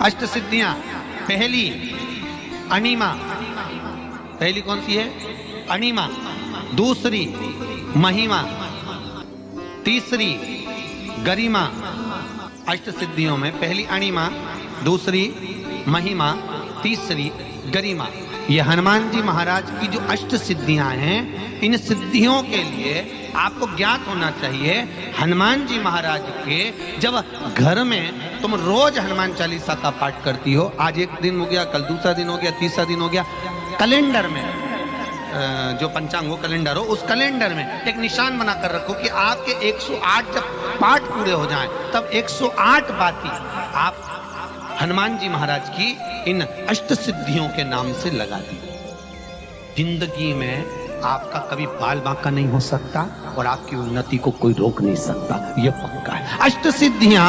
अष्ट सिद्धियां, पहली अणिमा, पहली कौन सी है? अणिमा। दूसरी महिमा, तीसरी गरिमा। अष्ट सिद्धियों में पहली अणिमा, दूसरी महिमा, तीसरी गरिमा। ये हनुमान जी महाराज की जो अष्ट सिद्धियां हैं, इन सिद्धियों के लिए आपको ज्ञात होना चाहिए, हनुमान जी महाराज के जब घर में तुम रोज हनुमान चालीसा का पाठ करती हो, आज एक दिन हो गया, कल दूसरा दिन हो गया, तीसरा दिन हो गया, कैलेंडर में जो पंचांगो कैलेंडर हो, उस कैलेंडर में एक निशान बनाकर रखो कि आपके 108 जब पाठ पूरे हो जाएं, तब 108 बाती आप हनुमान जी महाराज की इन अष्ट सिद्धियों के नाम से लगा दी। जिंदगी में आपका कभी बाल बांका नहीं हो सकता और आपकी उन्नति को कोई रोक नहीं सकता, यह पक्का है। अष्ट सिद्धियां,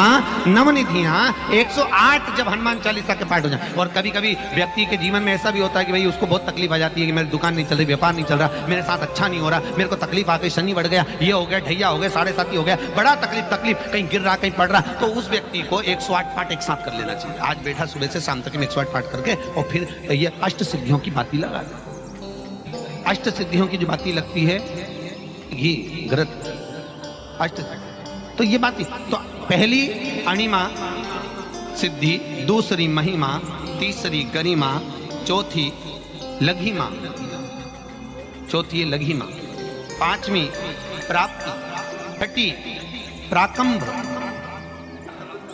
नवनिधियां 108 जब हनुमान चालीसा के पाठ हो जाए। और कभी कभी व्यक्ति के जीवन में ऐसा भी होता है कि भाई उसको बहुत तकलीफ आ जाती है कि मेरी दुकान नहीं चल रही, व्यापार नहीं चल रहा, मेरे साथ अच्छा नहीं हो रहा, मेरे को तकलीफ आ गई, शनि बढ़ गया, ये हो गया, ढैया हो गया, 7.5 हो गया, बड़ा तकलीफ, कहीं गिर रहा, कहीं पड़ रहा, तो उस व्यक्ति को 108 पाठ एक साथ कर लेना चाहिए। आज बैठा सुबह से शाम तक 108 पाठ करके और फिर ये अष्ट सिद्धियों की बाती लगा दे। अष्ट सिद्धियों की जो बाती लगती है, ये ग्रत अष्ट, तो ये बाती, तो पहली अणिमा सिद्धि, दूसरी महिमा, तीसरी गरिमा, चौथी लघिमा, चौथी लघिमा, पांचवी प्राप्ति, छठी प्राकंभ,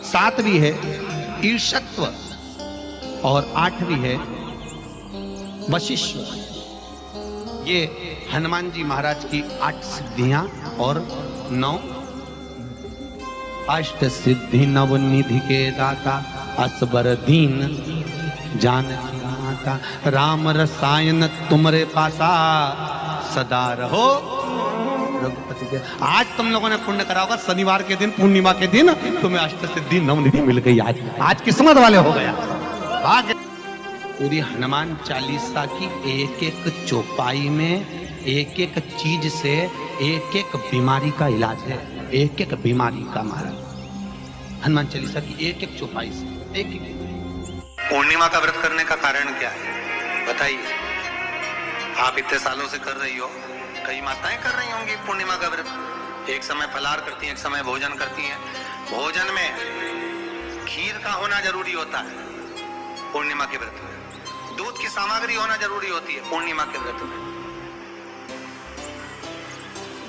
सातवीं है ईर्षत्व और आठवीं है वशिष्ठ। ये हनुमान जी महाराज की 8 सिद्धियां और 9 अष्ट सिद्धि नवनिधि के दाता, असबर दीन जानकी माता, राम रसायन तुमरे पासा सदा रहो रघुपति के। आज तुम लोगों ने पुण्य करा होगा, शनिवार के दिन, पूर्णिमा के दिन तुम्हें अष्ट सिद्धि नवनिधि मिल गई। आज किस्मत वाले हो गया। पूरी हनुमान चालीसा की एक एक चौपाई में एक एक चीज से एक एक बीमारी का इलाज है, एक एक बीमारी का महाराज हनुमान चालीसा की एक एक चौपाई से एक एक। पूर्णिमा का व्रत करने का कारण क्या है बताइए? आप इतने सालों से कर रही हो, कई माताएं कर रही होंगी पूर्णिमा का व्रत। एक समय फलाहार करती हैं, एक समय भोजन करती हैं। भोजन में खीर का होना जरूरी होता है पूर्णिमा के व्रत में, दूध की सामग्री होना जरूरी होती है पूर्णिमा के व्रत में।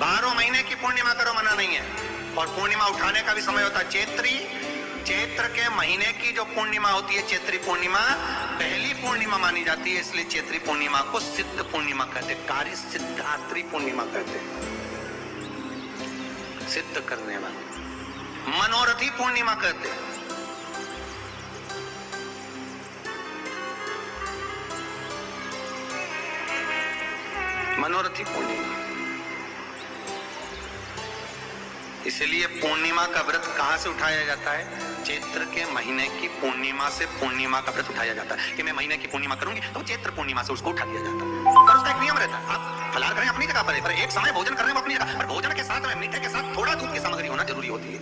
12 महीने की पूर्णिमा करो, मना नहीं है। और पूर्णिमा उठाने का भी समय होता है। चैत्र के महीने की जो पूर्णिमा होती है, चैत्री पूर्णिमा पहली पूर्णिमा मानी जाती है, इसलिए चैत्री पूर्णिमा को सिद्ध पूर्णिमा कहते, कार्य सिद्धात्री पूर्णिमा कहते, सिद्ध करने वाली। मनोरथी पूर्णिमा कहते हैं। मनोरथी पूर्णिमा। इसलिए पूर्णिमा का व्रत कहां से उठाया जाता है? चैत्र के महीने की पूर्णिमा से पूर्णिमा का व्रत उठाया जाता है कि मैं महीने की पूर्णिमा करूंगी तो चैत्र पूर्णिमा से उसको उठा दिया जाता है। और उसका एक नियम रहता है, आप फलाहार करें अपनी जगह पर एक समय भोजन कर रहे हैं अपनी जगह, पर भोजन के साथ में मीठे के साथ थोड़ा दूध की सामग्री होना जरूरी होती है।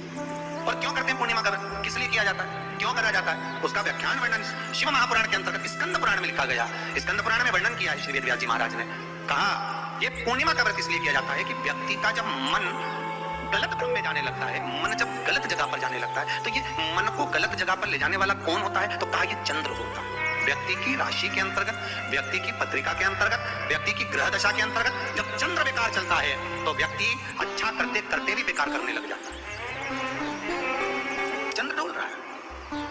और क्यों करते हैं पूर्णिमा का व्रत? किस लिए किया जाता है, क्यों करा जाता है? उसका व्याख्यान वर्णन शिव महापुराण के अंतर्गत स्कंद पुराण में लिखा गया। स्कंद पुराण में वर्णन किया है श्री वेदव्यास जी महाराज ने। कहा ये पूर्णिमा का व्रत इसलिए किया जाता है कि व्यक्ति का जब मन गलत क्रम में जाने लगता है, मन जब गलत जगह पर जाने लगता है, तो ये मन को गलत जगह पर ले जाने वाला कौन होता है? तो कहा ये चंद्र होता है। व्यक्ति की राशि के अंतर्गत, व्यक्ति की पत्रिका के अंतर्गत, व्यक्ति की ग्रह दशा के अंतर्गत जब चंद्र बेकार चलता है तो व्यक्ति अच्छा करते करते भी बेकार करने लग जाता है। चंद्र डोल रहा है।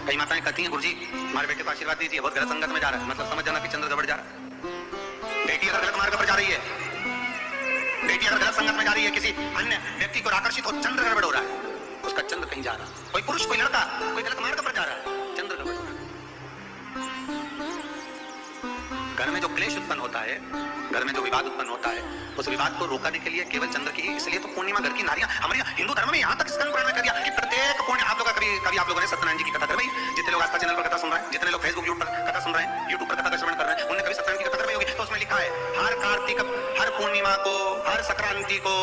कई माताएं कहती हैं गुरुजी हमारे बेटे को आशीर्वाद दीजिए, बहुत गलत संगत में जा रहा है, मतलब समझ जाना कि चंद्र गड़बड़ जा रहा है। बेटी अगर गलत मार्ग पर जा रही है, बेटी अगर गलत संगत में जा रही है, किसी अन्य व्यक्ति को आकर्षित हो, चंद्र गड़बड़ हो रहा है, उसका चंद्र कहीं जा रहा है। कोई पुरुष, कोई लड़का, कोई गलत मार्ग पर जा रहा है, चंद्र गड़बड़ हो रहा है। घर में जो क्लेश उत्पन्न होता है, घर में जो विवाद उत्पन्न होता है, उस विवाद को रोकने के लिए केवल चंद्र की ही, इसलिए तो पूर्णिमा घर की नारियां, हमारे हिंदू धर्म में यहाँ तक स्कंद पुराण में कर दिया कि प्रत्येक पूर्णिमा, आप लोग कभी आप लोगों ने सत्यनारायण जी की कथा कर भाई, जितने लोग आस्था चैनल पर कथा सुन रहे हैं, जितने लोग फेसबुक यूट्यूब पर कथा सुन रहे हैं, यूट्यूब पर कथा का श्रवण कर रहे हैं, उन्होंने कभी सत्यनारायण की कथा करवाई होगी, तो उसमें लिखा है हर कार्तिक, हर पूर्णिमा को, हर संक्रांति को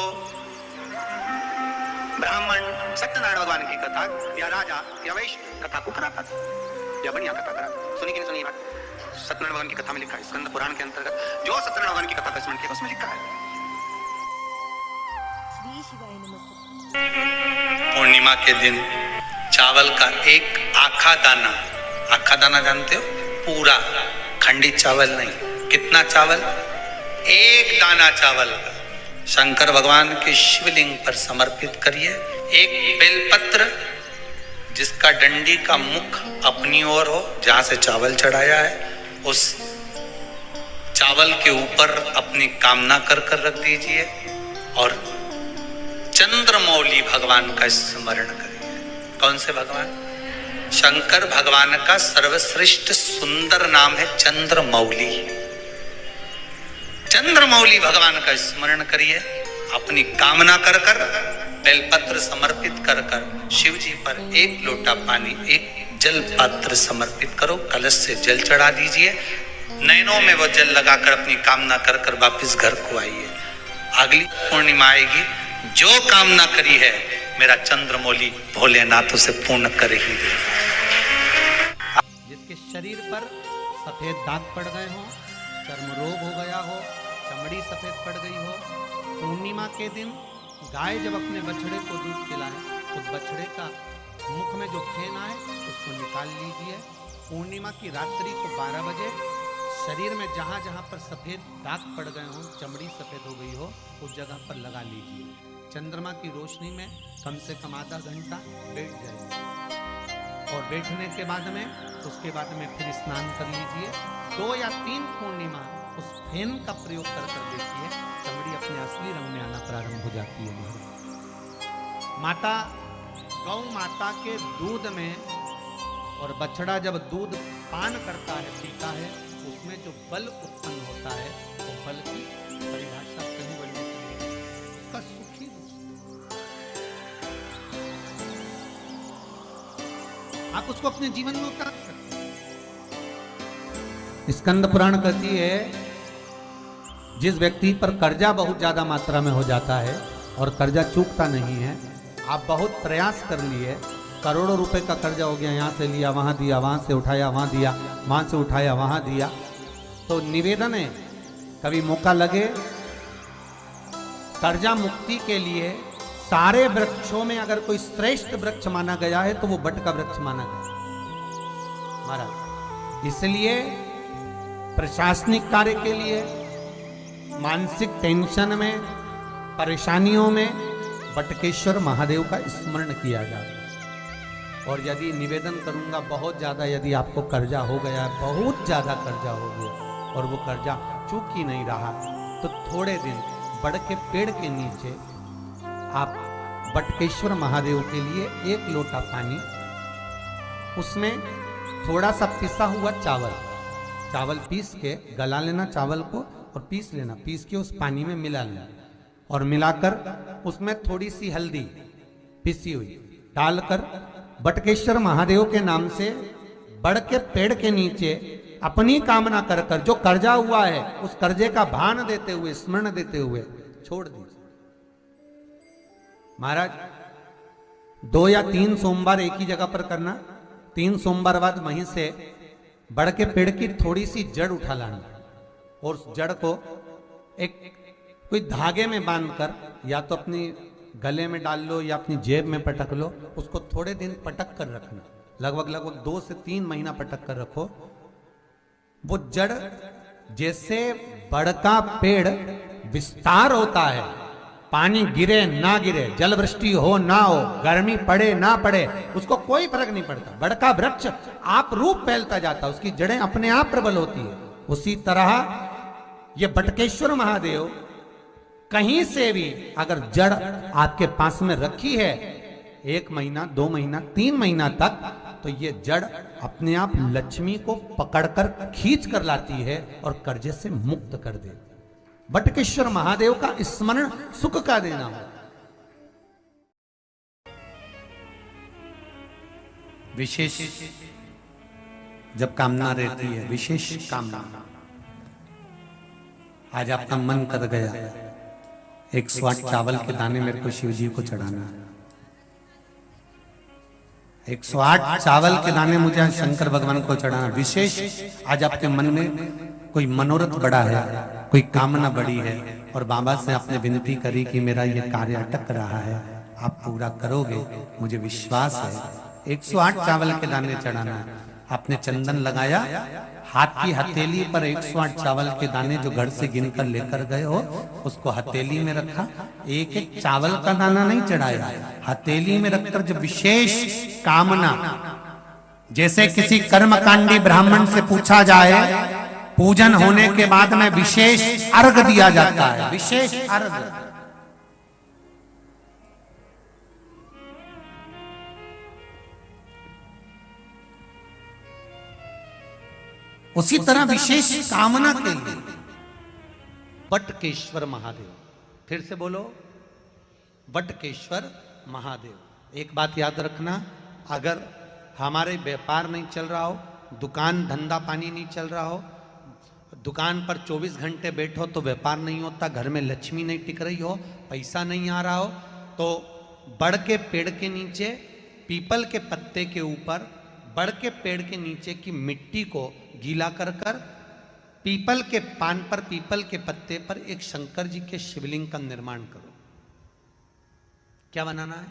ब्राह्मण सत्यनारायण भगवान की कथा या राजा या वैश्य कथा को कराता था या बढ़िया कथा करा। सुनी कि नहीं सुनी बात? सत्यनारायण भगवान की कथा में लिखा है, स्कंद पुराण के अंतर्गत जो सत्यनारायण भगवान की कथा का स्मरण किया उसमें लिखा है। श्री शिवाय नमः। पूर्णिमा के दिन चावल का एक आखा दाना जानते हो? पूरा खंडित चावल नहीं। कितना चावल? एक दाना चावल का शंकर भगवान के शिवलिंग पर समर्पित करिए। एक बेलपत्र जिसका डंडी का मुख अपनी ओर हो, जहां से चावल चढ़ाया है, उस चावल के ऊपर अपनी कामना कर रख दीजिए और चंद्रमौली भगवान का स्मरण करिए। कौन से भगवान? शंकर भगवान का सर्वश्रेष्ठ सुंदर नाम है चंद्रमौली। चंद्रमौली भगवान का स्मरण करिए। अपनी कामना कर बेलपत्र समर्पित कर शिव जी पर एक लोटा पानी, एक जल पात्र समर्पित करो, कलश से जल चढ़ा दीजिए। नैनों में वो जल लगाकर अपनी कामना कर वापिस घर को आइए। अगली पूर्णिमा आएगी, जो कामना करी है मेरा चंद्रमौली भोलेनाथ उसे पूर्ण कर ही दे। जिसके शरीर पर सफेद दाग पड़ गए हो, चर्म रोग हो गया हो, चमड़ी सफेद पड़ गई हो, पूर्णिमा के दिन गाय जब अपने बछड़े को दूध पिलाए तो बछड़े का मुख में जो फेन आए उसको निकाल लीजिए। पूर्णिमा की रात्रि को 12 बजे शरीर में जहाँ जहाँ पर सफेद दाग पड़ गए हो, चमड़ी सफेद हो गई हो, उस जगह पर लगा लीजिए। चंद्रमा की रोशनी में कम से कम आधा घंटा बैठ जाइए और बैठने के बाद में उसके बाद में फिर स्नान कर लीजिए। 2 या 3 पूर्णिमा उस फेन का प्रयोग कर देखिए, चमड़ी अपने असली रंग में आना प्रारंभ हो जाती है। माता गौ माता के दूध में और बछड़ा जब दूध पान करता है, पीता है, उसमें जो बल उत्पन्न होता है वो बल की परिभाषा कहीं बढ़ने उसका सुखी आप उसको अपने जीवन में उतार सकते हैं। स्कंद पुराण कहती है जिस व्यक्ति पर कर्जा बहुत ज्यादा मात्रा में हो जाता है और कर्जा चूकता नहीं है, आप बहुत प्रयास कर लिए, करोड़ों रुपए का कर्जा हो गया, यहाँ से लिया वहाँ दिया, वहाँ से उठाया वहाँ दिया, वहाँ से उठाया वहाँ दिया, तो निवेदन है कभी मौका लगे कर्जा मुक्ति के लिए सारे वृक्षों में अगर कोई श्रेष्ठ वृक्ष माना गया है तो वो बट का वृक्ष माना गया महाराज। इसलिए प्रशासनिक कार्य के लिए, मानसिक टेंशन में, परेशानियों में बटकेश्वर महादेव का स्मरण किया जाए। और यदि निवेदन करूंगा बहुत ज्यादा, यदि आपको कर्जा हो गया, बहुत ज्यादा कर्जा हो गया और वो कर्जा चूक ही नहीं रहा, तो थोड़े दिन बड़ के पेड़ के नीचे आप बटकेश्वर महादेव के लिए 1 लोटा पानी, उसमें थोड़ा सा पिसा हुआ चावल पीस के गला लेना चावल को और पीस लेना, पीस के उस पानी में मिला लेना और मिलाकर उसमें थोड़ी सी हल्दी पिसी हुई डालकर बटकेश्वर महादेव के नाम से बड़ के पेड़ के नीचे अपनी कामना कर जो कर्जा हुआ है उस कर्जे का भान देते हुए, स्मरण देते हुए छोड़ दीजिए। महाराज 2 या 3 सोमवार एक ही जगह पर करना, 3 सोमवार बाद वहीं से बड़ के पेड़ की थोड़ी सी जड़ उठा लाना और उस जड़ को एक कोई धागे में बांधकर या तो अपनी गले में डाल लो या अपनी जेब में पटक लो, उसको थोड़े दिन पटक कर रखना, लगभग 2 से 3 महीना पटक कर रखो। वो जड़ जैसे बड़ का पेड़ विस्तार होता है, पानी गिरे ना गिरे, जल वृष्टि हो ना हो, गर्मी पड़े ना पड़े, उसको कोई फर्क नहीं पड़ता, बड़ का वृक्ष आप रूप फैलता जाता, उसकी जड़ें अपने आप प्रबल होती है। उसी तरह ये बटकेश्वर महादेव कहीं से भी अगर जड़ आपके पास में रखी है 1 महीना, 2 महीना, 3 महीना तक, तो ये जड़ अपने आप लक्ष्मी को पकड़कर खींच कर लाती है और कर्जे से मुक्त कर दे। बटकेश्वर महादेव का स्मरण सुख का देना हो। विशेष जब कामना रहती है, विशेष कामना, आज आपका मन कर गया 108 चावल के दाने मेरे को शिव जी को चढ़ाना है, 108 चावल के दाने मुझे आज शंकर भगवान को चढ़ाना विशेष। आज आपके मन में कोई मनोरथ बड़ा है, कोई कामना बड़ी है और बाबा से आपने विनती करी कि मेरा ये कार्य अटक रहा है, आप पूरा करोगे, मुझे विश्वास है। 108 चावल के दाने चढ़ाना है। आपने चंदन लगाया, हाथ की हथेली पर 108 चावल के दाने जो घर से गिनकर लेकर गए हो उसको हथेली में रखा। एक एक चावल का दाना नहीं चढ़ाया, हथेली में रखकर जो विशेष कामना, जैसे किसी कर्मकांडी ब्राह्मण से पूछा जाए पूजन होने के बाद में विशेष अर्घ दिया जाता है, विशेष अर्घ। उसी तरह विशेष कामना के लिए वटकेश्वर महादेव, फिर से बोलो वटकेश्वर महादेव। एक बात याद रखना, अगर हमारे व्यापार नहीं चल रहा हो, दुकान धंधा पानी नहीं चल रहा हो, दुकान पर 24 घंटे बैठो तो व्यापार नहीं होता, घर में लक्ष्मी नहीं टिक रही हो, पैसा नहीं आ रहा हो, तो बड़ के पेड़ के नीचे, पीपल के पत्ते के ऊपर, बड़ के पेड़ के नीचे की मिट्टी को गीला कर कर पीपल के पान पर, पीपल के पत्ते पर एक शंकर जी के शिवलिंग का निर्माण करो। क्या बनाना है?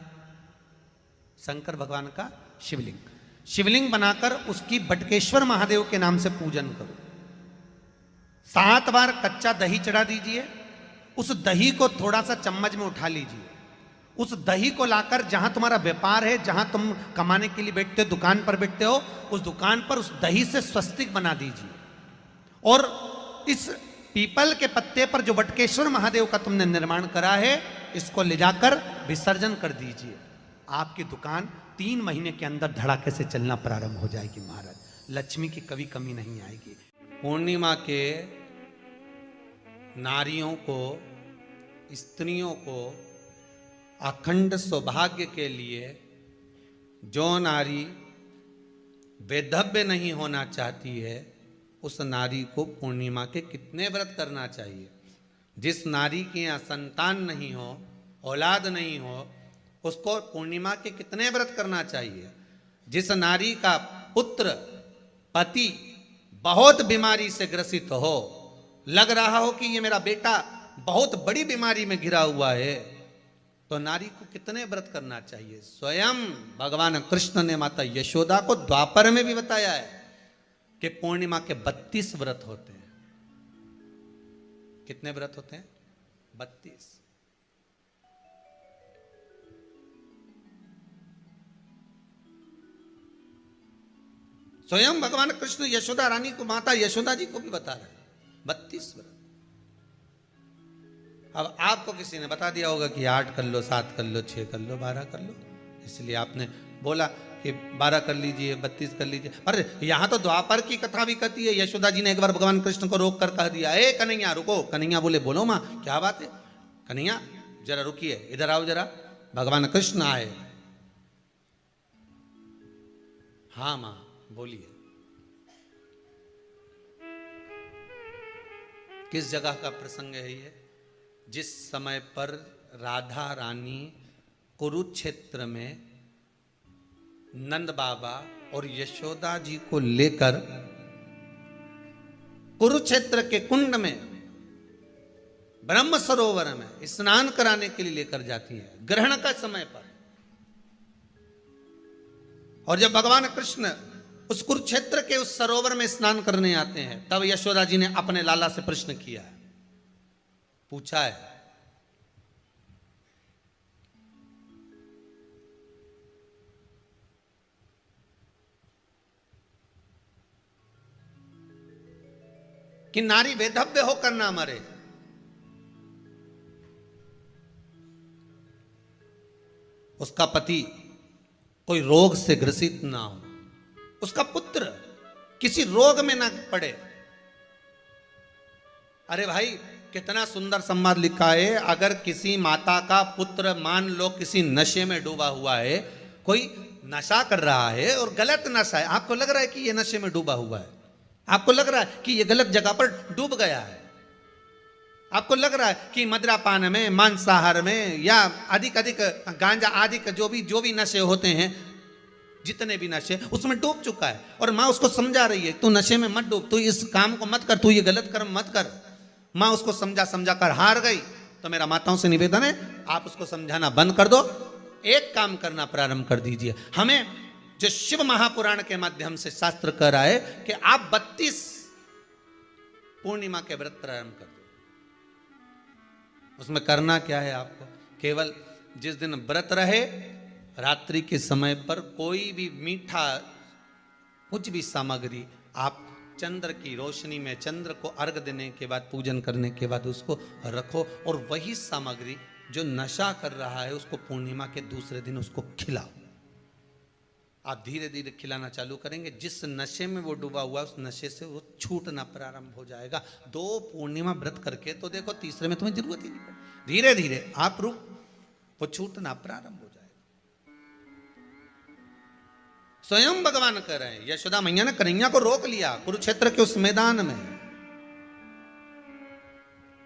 शंकर भगवान का शिवलिंग। शिवलिंग बनाकर उसकी बटकेश्वर महादेव के नाम से पूजन करो। 7 बार कच्चा दही चढ़ा दीजिए। उस दही को थोड़ा सा चम्मच में उठा लीजिए। उस दही को लाकर जहां तुम्हारा व्यापार है, जहां तुम कमाने के लिए बैठते हो, दुकान पर बैठते हो, उस दुकान पर उस दही से स्वस्तिक बना दीजिए। और इस पीपल के पत्ते पर जो वटकेश्वर महादेव का तुमने निर्माण करा है, इसको ले जाकर विसर्जन कर दीजिए। आपकी दुकान 3 महीने के अंदर धड़ाके से चलना प्रारंभ हो जाएगी महाराज। लक्ष्मी की कभी कमी नहीं आएगी। पूर्णिमा के नारियों को, स्त्रियों को अखंड सौभाग्य के लिए, जो नारी वैधव्य नहीं होना चाहती है, उस नारी को पूर्णिमा के कितने व्रत करना चाहिए? जिस नारी के यहाँ संतान नहीं हो, औलाद नहीं हो, उसको पूर्णिमा के कितने व्रत करना चाहिए? जिस नारी का पुत्र, पति बहुत बीमारी से ग्रसित हो, लग रहा हो कि ये मेरा बेटा बहुत बड़ी बीमारी में घिरा हुआ है, तो नारी को कितने व्रत करना चाहिए? स्वयं भगवान कृष्ण ने माता यशोदा को द्वापर में भी बताया है कि पूर्णिमा के 32 व्रत होते हैं। कितने व्रत होते हैं? 32। स्वयं भगवान कृष्ण यशोदा रानी को, माता यशोदा जी को भी बता रहे हैं 32 व्रत। अब आपको किसी ने बता दिया होगा कि 8 कर लो, 7 कर लो, 6 कर लो, 12 कर लो, इसलिए आपने बोला कि 12 कर लीजिए, 32 कर लीजिए। अरे यहां तो द्वापर की कथा भी कहती है। यशोदा जी ने एक बार भगवान कृष्ण को रोक कर कह दिया, ए कन्हैया रुको। कन्हैया बोले, बोलो माँ क्या बात है? कन्हैया जरा रुकिए, इधर आओ जरा। भगवान कृष्ण आए। हाँ माँ बोलिए। किस जगह का प्रसंग है ये? जिस समय पर राधा रानी कुरुक्षेत्र में नंद बाबा और यशोदा जी को लेकर कुरुक्षेत्र के कुंड में, ब्रह्म सरोवर में स्नान कराने के लिए लेकर जाती है, ग्रहण का समय पर। और जब भगवान कृष्ण उस कुरुक्षेत्र के उस सरोवर में स्नान करने आते हैं, तब यशोदा जी ने अपने लाला से प्रश्न किया है, पूछा है कि नारी वैधव्य होकर ना मरे। उसका पति कोई रोग से ग्रसित ना हो, उसका पुत्र किसी रोग में ना पड़े। अरे भाई कितना सुंदर संवाद लिखा है। अगर किसी माता का पुत्र मान लो किसी नशे में डूबा हुआ है, कोई नशा कर रहा है और गलत नशा है, आपको लग रहा है कि ये नशे में डूबा हुआ है, आपको लग रहा है कि ये गलत जगह पर डूब गया है, आपको लग रहा है कि मदिरापान में, मांसाहार में या अधिक गांजा आदि का जो भी नशे होते हैं, जितने भी नशे, उसमें डूब चुका है। और माँ उसको समझा रही है, तू नशे में मत डूब, तू इस काम को मत कर, तू ये गलत कर्म मत कर। माँ उसको समझा समझा कर हार गई। तो मेरा माताओं से निवेदन है, आप उसको समझाना बंद कर दो, एक काम करना प्रारंभ कर दीजिए। हमें जो शिव महापुराण के माध्यम से शास्त्र कह रहा है कि आप 32 पूर्णिमा के व्रत प्रारंभ कर दो। उसमें करना क्या है आपको? केवल जिस दिन व्रत रहे, रात्रि के समय पर कोई भी मीठा, कुछ भी सामग्री आप चंद्र की रोशनी में, चंद्र को अर्घ देने के बाद, पूजन करने के बाद उसको रखो, और वही सामग्री जो नशा कर रहा है उसको पूर्णिमा के दूसरे दिन उसको खिलाओ। आप धीरे धीरे खिलाना चालू करेंगे, जिस नशे में वो डूबा हुआ उस नशे से वो छूटना प्रारंभ हो जाएगा। 2 पूर्णिमा व्रत करके तो देखो, तीसरे में तुम्हें जरूरत ही नहीं पड़ेगी। धीरे धीरे आप रुक, वो छूटना प्रारंभ हो जाएगा। स्वयं भगवान कह रहे हैं, यशोदा मैया ने कन्हैया को रोक लिया कुरुक्षेत्र के उस मैदान में,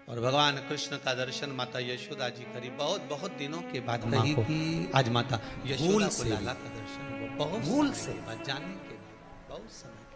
और भगवान कृष्ण का दर्शन माता यशोदा जी करी। बहुत बहुत दिनों के बाद कही कि आज माता यशोदा को लाला का दर्शन हुआ, बहुत भूल से जाने के बाद, बहुत समय